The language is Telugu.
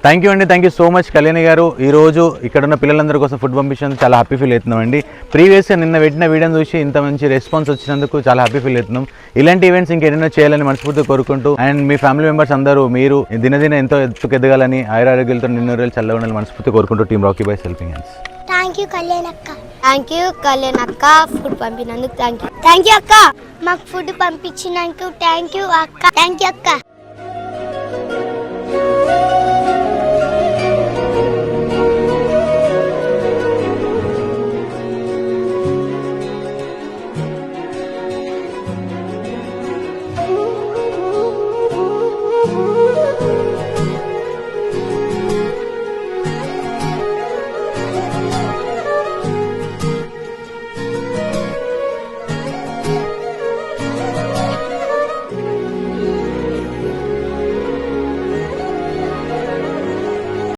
థ్యాంక్ యూ అండి, thank you so much Kalyani గారు. ఈరోజు ఇక్కడ ఉన్న పిల్లలందరి కోసం ఫుడ్ పంపించినందుకు చాలా హ్యాపీ ఫీల్ అవుతున్నామండి. ప్రీవియస్గా నిన్న పెట్టిన వీడియోని చూసి ఇంత మంచి రెస్పాన్స్ వచ్చినందుకు చాలా హ్యాపీ ఫీల్ అవుతున్నాం. ఇలాంటి ఈవెంట్స్ ఇంకెన్నో చేయాలని మనస్ఫూర్తిగా కోరుకుంటూ, అండ్ మీ ఫ్యామిలీ మెంబర్స్ అందరూ మీరు దినదిన ఎంతో ఎత్తుకెదగాలని ఆయురారోగ్యాలతో నిన్నూరేళ్ళు చల్లగా ఉండాలని మనస్ఫూర్తిగా కోరుకుంటూ team Rocky boys helping hands. Thank you Kalyan అక్క. థ్యాంక్ యూ కళ్యాణ్ అక్క, ఫుడ్ పంపినందుకు థ్యాంక్ యూ. థ్యాంక్ యూ అక్క, మాకు ఫుడ్ పంపించినందుకు థ్యాంక్ యూ అక్క. థ్యాంక్ యూ అక్క.